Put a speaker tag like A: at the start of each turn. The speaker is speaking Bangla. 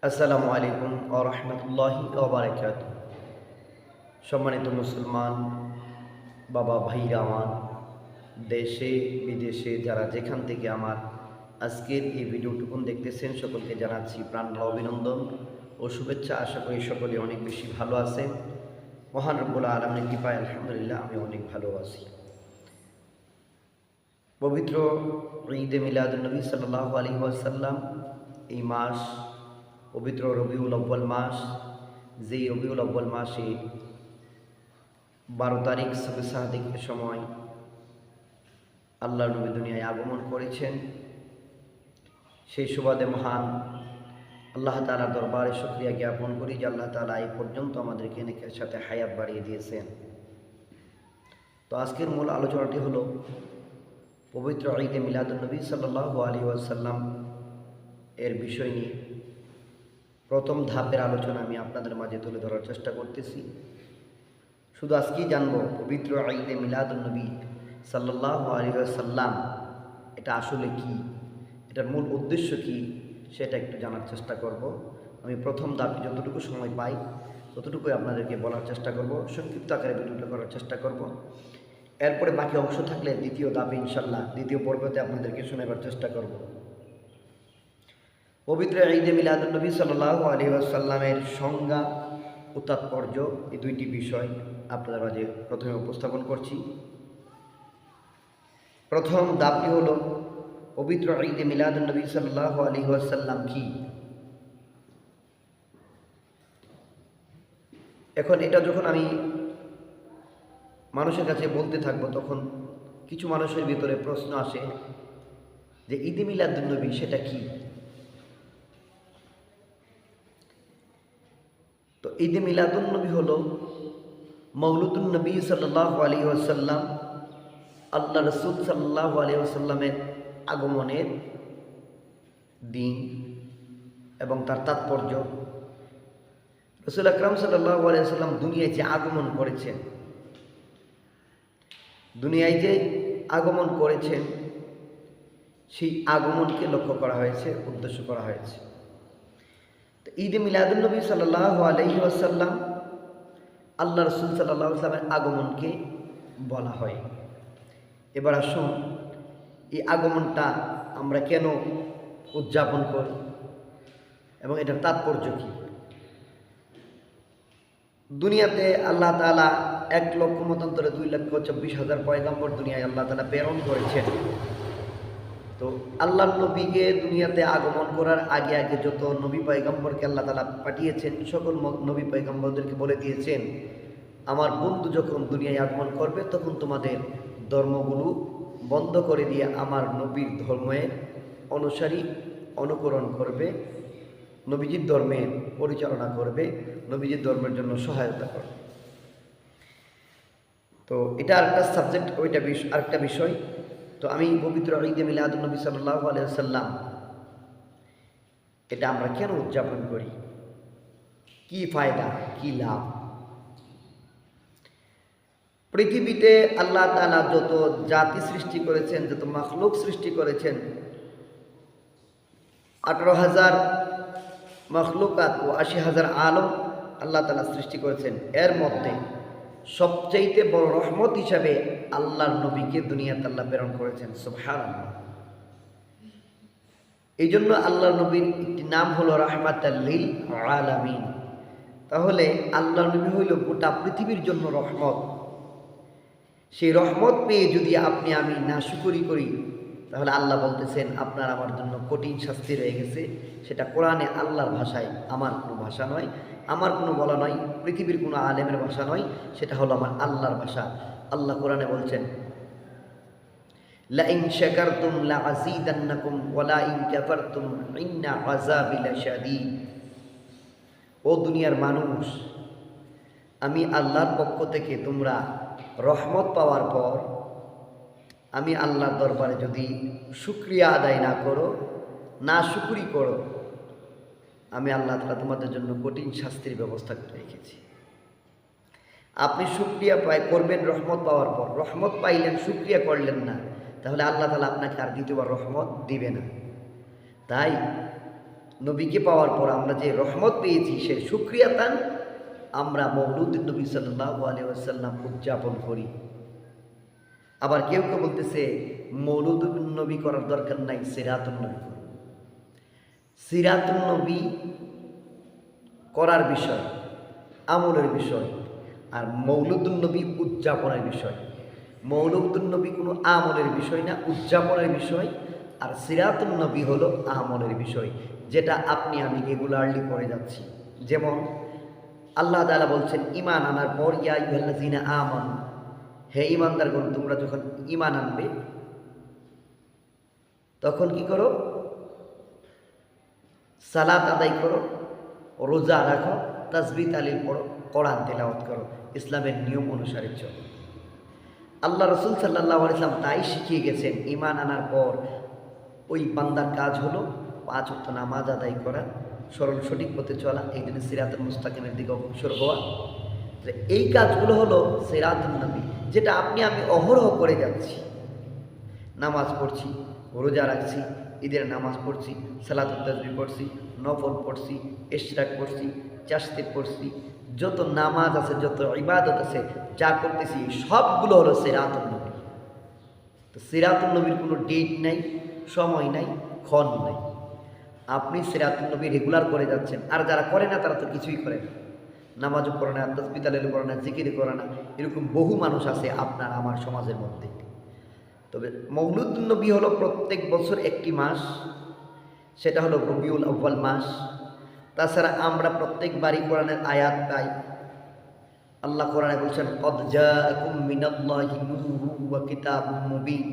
A: আসসালামু আলাইকুম ওয়া রাহমাতুল্লাহি ওয়া বারাকাতুহু। সম্মানিত মুসলমান বাবা ভাইরা আমার, দেশে বিদেশে যারা যেখান থেকে আমার আজকের এই ভিডিওটুকুন দেখতেছেন, সকলকে জানাচ্ছি প্রাণঢালা অভিনন্দন ও শুভেচ্ছা। আশা করি সকলে অনেক বেশি ভালো আছেন। মহান রব্বুল আলামিনের কৃপায় আলহামদুলিল্লাহ আমি অনেক ভালো আছি। পবিত্র ঈদে মিলাদুন্নবী সাল্লাল্লাহু আলাইহি ওয়াসাল্লাম, এই মাস পবিত্র রবিউল আউয়াল মাস, যেই রবিউল আউয়াল মাসে 12 তারিখ সুবহ সাদিকের সময় আল্লাহর নবী দুনিয়ায় আগমন করেছেন। সেই সুবাদে মহান আল্লাহ তাআলার দরবারে শুকরিয়া জ্ঞাপন করি যে আল্লাহ তাআলা এই পর্যন্ত আমাদেরকে নেকের সাথে হায়াত বাড়িয়ে দিয়েছেন। তো আজকের মূল আলোচনাটি হলো পবিত্র ঈদে মিলাদুন্নবী সাল্লাল্লাহু আলাইহি ওয়াসাল্লাম এর বিষয় নিয়ে প্রথম ধাপের আলোচনা আমি আপনাদের মাঝে তুলে ধরার চেষ্টা করতেছি। শুধু আজকেই জানব পবিত্র ঈদে মিলাদুন্নবী সাল্লাল্লাহু আলাইহি ওয়াসাল্লাম এটা আসলে কি, এটার মূল উদ্দেশ্য কি, সেটা একটু জানার চেষ্টা করব। আমি প্রথম ধাপে যতটুকু সময় পাই ততটুকুই আপনাদেরকে বলার চেষ্টা করব, সংক্ষিপ্ত আকারে ভিডিওটা করার চেষ্টা করব। এরপরে বাকি অংশ থাকলে দ্বিতীয় ধাপে ইনশাল্লাহ দ্বিতীয় পর্বতে আপনাদেরকে শোনাবার চেষ্টা করব। পবিত্র ঈদে মিলাদুন্নবী সাল্লাল্লাহু আলাইহি ওয়াসাল্লামের সংজ্ঞা ও তাৎপর্য, এই দুইটি বিষয় আপনাদের মাঝে প্রথমে উপস্থাপন করছি। প্রথম ধাপটি হলো পবিত্র ঈদে মিলাদুন্নবী সাল্লাল্লাহু আলাইহি ওয়াসাল্লাম কি। এখন এটা যখন আমি মানুষের কাছে বলতে থাকবো, তখন কিছু মানুষের ভিতরে প্রশ্ন আসে যে ঈদে মিলাদুন্নবী সেটা কি। তো ঈদে মিলাদুন্নবী হলো মওলুদুন নবী সাল্লাল্লাহু আলাইহি ওয়াসাল্লাম, আল্লাহ রাসূল সাল্লাল্লাহু আলাইহি ওয়াসাল্লামের আগমনের দিন এবং তার তাৎপর্য। রাসূল আকরাম সাল্লাল্লাহু আলাইহি ওয়াসাল্লাম দুনিয়ায় যে আগমন করেছেন, দুনিয়ায় যে আগমন করেছেন সেই আগমনকে লক্ষ্য করা হয়েছে, উদ্দেশ্য করা হয়েছে। তো ঈদে মিলাদুন্নবী সাল্লাল্লাহু আলাইহি ওয়াসাল্লাম, আল্লাহ রাসূল সাল্লাল্লাহু আলাইহি ওয়াসাল্লামের আগমনকে বলা হয়। এবার আসুন এই আগমনটা আমরা কেন উদযাপন করি এবং এটার তাৎপর্য কী। দুনিয়াতে আল্লাহ তাআলা 1,00,000 মতান্তরে 2,24,000 পয়গম্বর দুনিয়ায় আল্লাহ তাআলা প্রেরণ করেছেন। তো আল্লাহর নবীকে দুনিয়াতে আগমন করার আগে আগে যত নবী পয়গম্বরকে আল্লাহ তাআলা পাঠিয়েছেন, সকল নবী পয়গম্বরদেরকে বলে দিয়েছেন, আমার বন্ধু যখন দুনিয়ায় আগমন করবে তখন তোমাদের ধর্মগুলো বন্ধ করে দিয়ে আমার নবীর ধর্মের অনুসারী অনুকরণ করবে, নবীজির ধর্মের পরিচালনা করবে, নবীজির ধর্মের জন্য সহায়তা করবে। তো এটা আরেকটা সাবজেক্ট, ওইটা আরেকটা বিষয়। তো আমি পবিত্র ঈদে মিলাদুন্নবী সাল্লাল্লাহু আলাইহি ওয়াসাল্লাম এটা আমরা কেন উদযাপন করি, কি ফায়দা, কি লাভ। পৃথিবীতে আল্লাহ তাআলা যত জাতি সৃষ্টি করেছেন, যত মাখলুক সৃষ্টি করেছেন, 18,000 মাখলুকাত ও 80,000 আলম আল্লাহ তাআলা সৃষ্টি করেছেন। এর মধ্যে সবচাইতে বড় রহমত হিসাবে আল্লাহর নবীকে দুনিয়াতে আল্লাহ প্রেরণ করেছেন। সুবহানাল্লাহ। এই জন্য আল্লাহর নবীর একটি নাম হলো রাহমাতাল লিল আলামিন। তাহলে আল্লাহর নবী হইল গোটা পৃথিবীর জন্য রহমত। সেই রহমত পেয়ে যদি আপনি আমি নাশুকরি করি, তাহলে আল্লাহ বলতেছেন আপনার আমার জন্য কঠিন শাস্তি রয়ে গেছে। সেটা কোরআনে আল্লাহর ভাষায়, আমার কোনো ভাষা নয়, আমার কোনো বলা নয়, পৃথিবীর কোনো আলেমের ভাষা নয়, সেটা হলো আমার আল্লাহর ভাষা। আল্লাহ কোরআনে বলছেন, লা ইন শাকারতুম লা আযীদান্নাকুম ওয়া লা ইন কাফারতুম ইন্না আযাবি লাশাদীদ। ও দুনিয়ার মানুষ, আমি আল্লাহর পক্ষ থেকে তোমরা রহমত পাওয়ার পর আমি আল্লাহর দরবারে যদি শুকরিয়া আদায় না করো, না শুকরি করো, আমি আল্লাহ তাআলা তোমাদের জন্য কঠিন শাস্তির ব্যবস্থা করে রেখেছি। আপনি শুকরিয়া করবেন রহমত পাওয়ার পর, রহমত পাইলেন, শুকরিয়া করলেন না, তাহলে আল্লাহ তাআলা আপনাকে আর দ্বিতীয়বার রহমত দিবে না। তাই নবীকে পাওয়ার পর আমরা যে রহমত পেয়েছি সে শুকরিয়াতান আমরা মওলুদুন নবী সাল্লাল্লাহু আলাইহি ওয়াসাল্লাম উদযাপন করি। আবার কেউ কেউ বলতেছে মওলুদুন নবী করার দরকার নাই, সিরাতুন নবী করুন। সিরাতুন নবী করার বিষয়, আমলের বিষয়, আর মওলুদুন নবী উদযাপনের বিষয়। মওলুদুন নবী কোনো আমলের বিষয় না, উদযাপনের বিষয়। আর সিরাতুন নবী হলো আমলের বিষয়, যেটা আপনি আমি রেগুলারলি করে যাচ্ছি। যেমন আল্লাহ তাআলা বলছেন ঈমান আনার পর ইয়া আইয়ুহাল্লাযীনা আমানু, হে ঈমানদারগণ তোমরা যখন ঈমান আনবে তখন কি করো? সালাত আদায় করো, রোজা রাখো, তাসবিহ তাহলিল পড়ো, কোরআন তেলাওয়াত করো, ইসলামের নিয়ম অনুসারে চলো। আল্লাহ রাসূল সাল্লাল্লাহু আলাইহি ওয়াসাল্লাম তাই শিখিয়ে গেছেন। ঈমান আনার পর ওই বান্দার কাজ হলো 5 ওয়াক্ত নামাজ আদায় করা, সরল সঠিক পথে চলা, এই জন্য সিরাতুল মুস্তাকিমের দিকে অগ্রসর হওয়া। যে এই কাজগুলো হলো সিরাতুন নবী, যেটা আপনি আমি অহরহ করে যাচ্ছি। নামাজ পড়ছি, রোজা রাখছি, ঈদের নামাজ পড়ছি, সালাতুত তাসবিহ পড়ছি, নফল পড়ছি, ইশরাক পড়ছি, চাশতে পড়ছি, যত নামাজ আছে, যত ইবাদত আছে, যা করতেছি সবগুলো হলো সিরাতুন নবী। তো সিরাতুন নবীর কোনো ডেট নাই, সময় নাই, ক্ষণ নাই। আপনি সিরাতুন নবী রেগুলার করে যাচ্ছেন। আর যারা করে না তারা তো কিছুই করে না, নামাজও পড়ে না, তাসবিহ তাহলিল করে না, জিকির করে না। এরকম বহু মানুষ আছে আপনার আমার সমাজের মধ্যে। তবে মওলুদুন নবী হলো প্রত্যেক বছর একটি মাস, সেটা হলো রবিউল আউয়াল মাস। তাছাড়া আমরা প্রত্যেকবারই কোরআনের আয়াত পাই। আল্লাহ কোরআনে বলছেন কদ জাআকুম মিনাল্লাহি নূরুন ওয়া কিতাবুম মুবিন।